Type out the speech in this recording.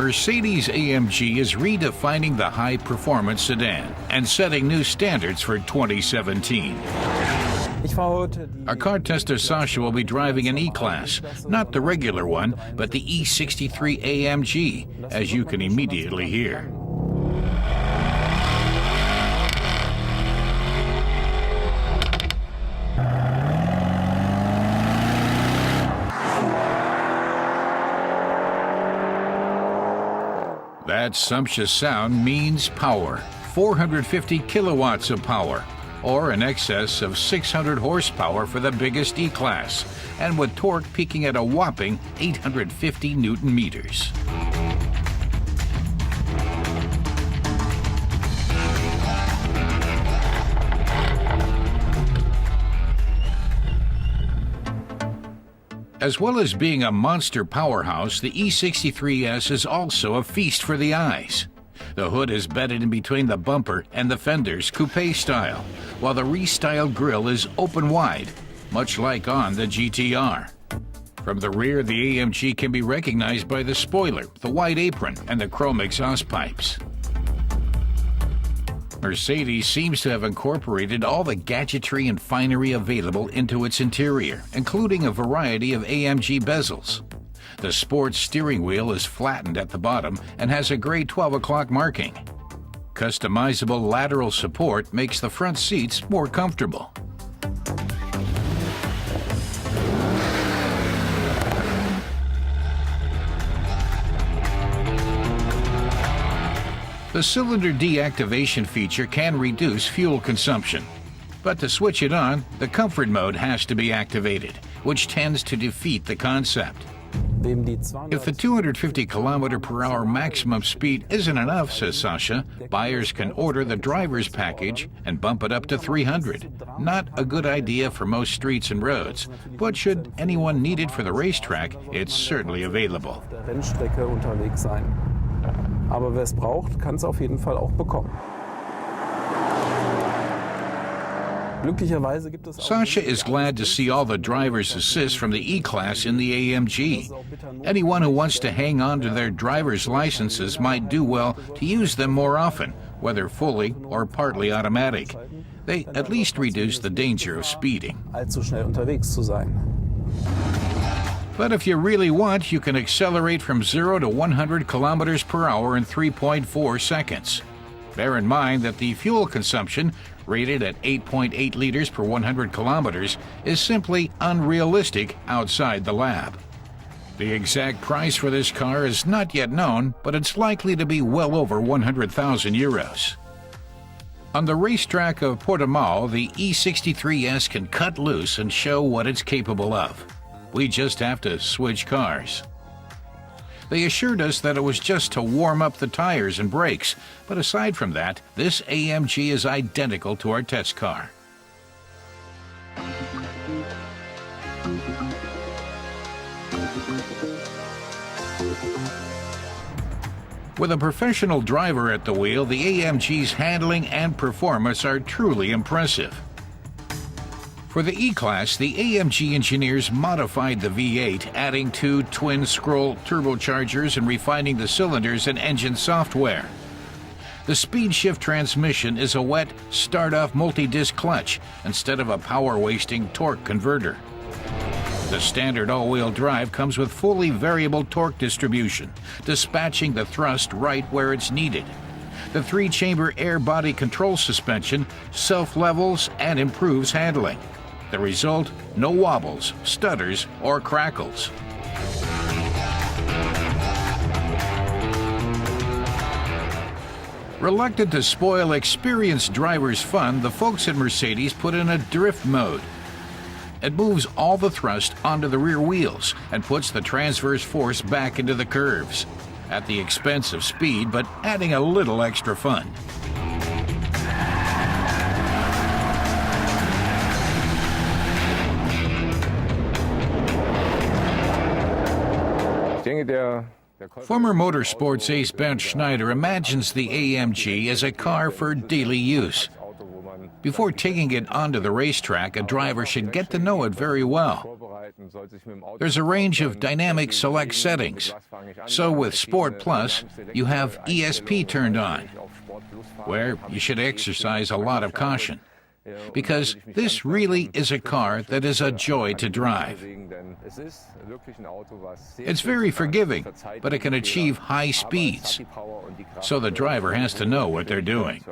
Mercedes AMG is redefining the high-performance sedan and setting new standards for 2017. Our car tester Sasha will be driving an E-Class, not the regular one, but the E63 AMG, as you can immediately hear. That sumptuous sound means power, 450 kilowatts of power, or in excess of 600 horsepower for the biggest E-Class, and with torque peaking at a whopping 850 Newton meters. As well as being a monster powerhouse, the E63S is also a feast for the eyes. The hood is bedded in between the bumper and the fenders coupe style, while the restyled grille is open wide, much like on the GTR. From the rear, the AMG can be recognized by the spoiler, the wide apron, and the chrome exhaust pipes. Mercedes seems to have incorporated all the gadgetry and finery available into its interior, including a variety of AMG bezels. The sports steering wheel is flattened at the bottom and has a gray 12 o'clock marking. Customizable lateral support makes the front seats more comfortable. The cylinder deactivation feature can reduce fuel consumption, but to switch it on, the comfort mode has to be activated, which tends to defeat the concept. If the 250 km/h maximum speed isn't enough, says Sasha, buyers can order the driver's package and bump it up to 300. Not a good idea for most streets and roads, but should anyone need it for the racetrack, it's certainly available. Aber wer es braucht, kann es auf jeden Fall auch bekommen. Sasha is glad to see all the driver's assist from the E-Class in the AMG. Anyone who wants to hang on to their driver's licenses might do well to use them more often, whether fully or partly automatic. They at least reduce the danger of speeding. Allzu schnell unterwegs zu sein. But if you really want, you can accelerate from 0 to 100 kilometers per hour in 3.4 seconds. Bear in mind that the fuel consumption, rated at 8.8 liters per 100 kilometers, is simply unrealistic outside the lab. The exact price for this car is not yet known, but it's likely to be well over 100,000 euros. On the racetrack of Portimao, the E63S can cut loose and show what it's capable of. We just have to switch cars. They assured us that it was just to warm up the tires and brakes, but aside from that, this AMG is identical to our test car. With a professional driver at the wheel, the AMG's handling and performance are truly impressive. For the E-Class, the AMG engineers modified the V8, adding 2 twin-scroll turbochargers and refining the cylinders and engine software. The speed-shift transmission is a wet, start-off multi-disc clutch instead of a power-wasting torque converter. The standard all-wheel drive comes with fully variable torque distribution, dispatching the thrust right where it's needed. The 3-chamber air body control suspension self-levels and improves handling. The result, no wobbles, stutters, or crackles. Reluctant to spoil experienced drivers' fun, the folks at Mercedes put in a drift mode. It moves all the thrust onto the rear wheels and puts the transverse force back into the curves, at the expense of speed, but adding a little extra fun. Former motorsports ace Bernd Schneider imagines the AMG as a car for daily use. Before taking it onto the racetrack, a driver should get to know it very well. There's a range of dynamic select settings. So with Sport Plus, you have ESP turned on, where you should exercise a lot of caution, because this really is a car that is a joy to drive. It's very forgiving, but it can achieve high speeds, so the driver has to know what they're doing.